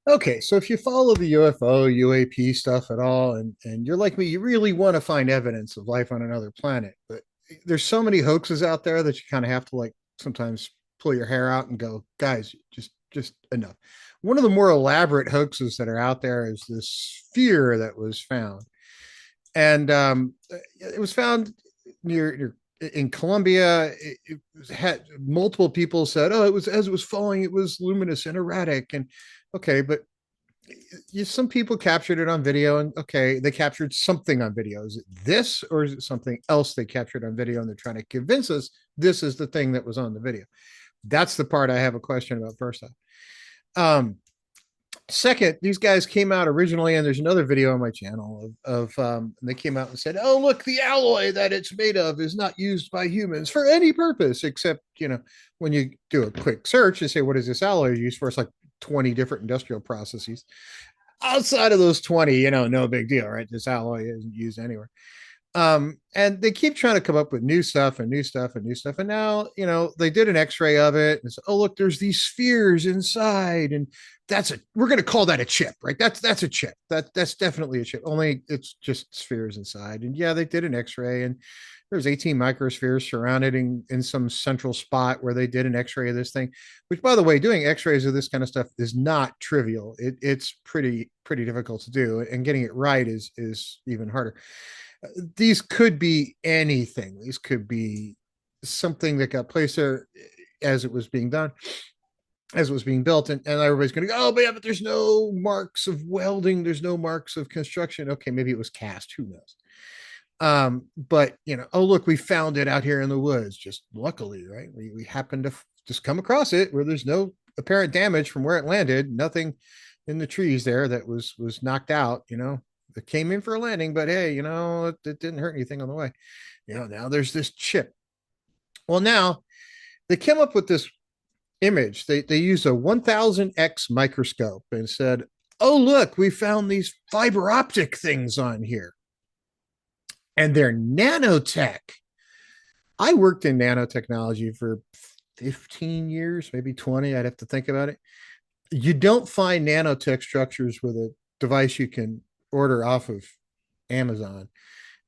Okay, so if you follow the UFO, UAP stuff at all, and you're like me, you really want to find evidence of life on another planet. But there's so many hoaxes out there that you kind of have to like sometimes pull your hair out and go, guys, just enough. One of the more elaborate hoaxes that are out there is this sphere that was found, and it was found near in Colombia. It had multiple people said, "Oh, it was as it was falling, it was luminous and erratic." And okay, but some people captured it on video, and okay, they captured something on video. Is it this or is it something else they captured on video and they're trying to convince us this is the thing that was on the video? That's the part I have a question about first off. um Second, these guys came out originally, and there's another video on my channel they came out and said, "Oh, look, the alloy that it's made of is not used by humans for any purpose except, when you do a quick search and say, what is this alloy used for? It's like 20 different industrial processes. Outside of those 20, no big deal, right? This alloy isn't used anywhere." And they keep trying to come up with new stuff and new stuff and new stuff. And now, they did an x-ray of it and said, "Oh, look, there's these spheres inside." And we're going to call that a chip, right? That's a chip. That's definitely a chip. Only it's just spheres inside. And yeah, they did an x-ray, and there's 18 microspheres surrounded in some central spot where they did an x-ray of this thing, which, by the way, doing x-rays of this kind of stuff is not trivial. It's pretty difficult to do, and getting it right is even harder. These could be anything. These could be something that got placed there as it was being done, as it was being built, and everybody's going to go, "Oh, but yeah, but there's no marks of welding, there's no marks of construction." Okay, maybe it was cast, who knows? But oh, look, we found it out here in the woods, just luckily, right? We happened to just come across it where there's no apparent damage from where it landed, nothing in the trees there that was knocked out. It came in for a landing, but hey, it didn't hurt anything on the way. Now there's this chip. Well, now they came up with this image. They used a 1000x microscope and said, "Oh, look, we found these fiber optic things on here, and they're nanotech." I worked in nanotechnology for 15 years, maybe 20. I'd have to think about it. You don't find nanotech structures with a device you can order off of Amazon.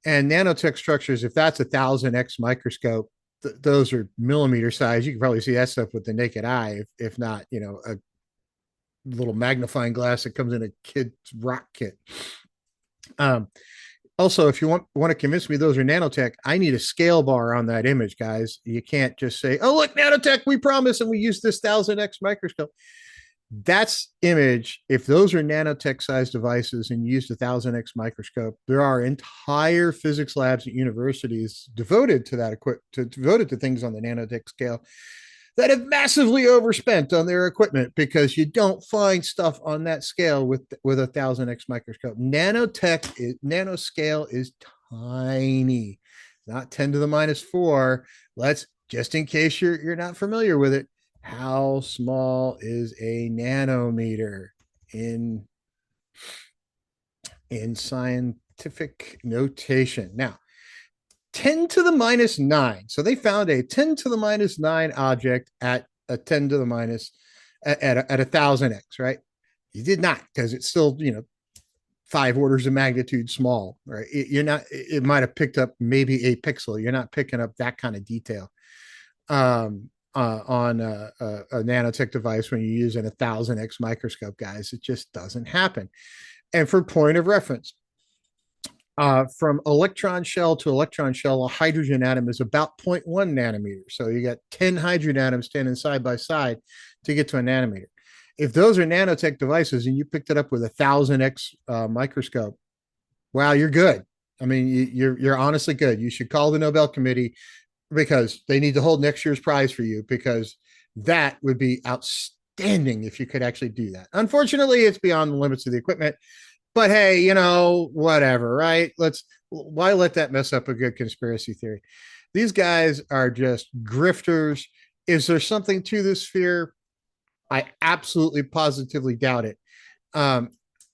And nanotech structures, if that's 1000x microscope, those are millimeter size. You can probably see that stuff with the naked eye, if not, a little magnifying glass that comes in a kid's rock kit. Um, Also, if you want to convince me those are nanotech, I need a scale bar on that image, guys. You can't just say, "Oh, look, nanotech, we promise, and we use this 1000x microscope." That's image. If those are nanotech sized devices and used 1000x microscope, there are entire physics labs at universities devoted to that devoted to things on the nanotech scale that have massively overspent on their equipment, because you don't find stuff on that scale with 1000x microscope. Nanoscale is tiny, not 10 to the minus 4. Let's, just in case you're not familiar with it, how small is a nanometer in scientific notation? Now, 10 to the minus 9. So they found a 10 to the minus 9 object at a 10 to the minus at 1000x, right? You did not, because it's still, 5 orders of magnitude small, right? You're not, it might have picked up maybe a pixel. You're not picking up that kind of detail on a nanotech device when you're using 1000x microscope, guys. It just doesn't happen. And for point of reference, from electron shell to electron shell, a hydrogen atom is about 0.1 nanometer. So you got 10 hydrogen atoms standing side by side to get to a nanometer. If those are nanotech devices and you picked it up with 1000x microscope, wow, you're good. I mean, you're honestly good. You should call the Nobel Committee, because they need to hold next year's prize for you, because that would be outstanding if you could actually do that. Unfortunately, it's beyond the limits of the equipment. But hey, whatever, right? Why let that mess up a good conspiracy theory? These guys are just grifters. Is there something to this fear? I absolutely positively doubt it. Um,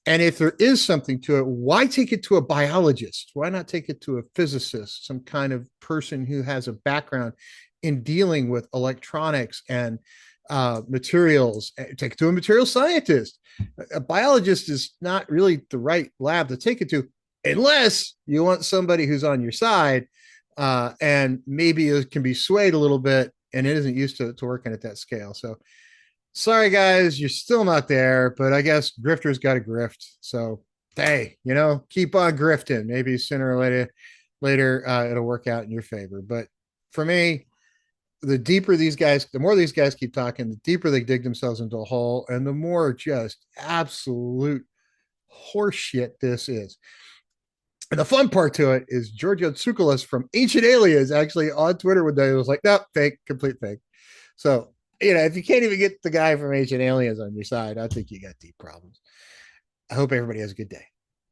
and if there is something to it, why take it to a biologist? Why not take it to a physicist, some kind of person who has a background in dealing with electronics and materials. Take it to a material scientist. A biologist is not really the right lab to take it to unless you want somebody who's on your side, and maybe it can be swayed a little bit and it isn't used to working at that scale. So sorry guys, you're still not there, but I guess grifters got to grift. So hey, keep on grifting. Maybe sooner or later it'll work out in your favor. But for me, the more these guys keep talking, the deeper they dig themselves into a hole, and the more just absolute horseshit this is. And the fun part to it is Giorgio Tsoukalos from Ancient Aliens actually on Twitter one day was like, "No, fake, complete fake." So if you can't even get the guy from Ancient Aliens on your side, I think you got deep problems. I hope everybody has a good day.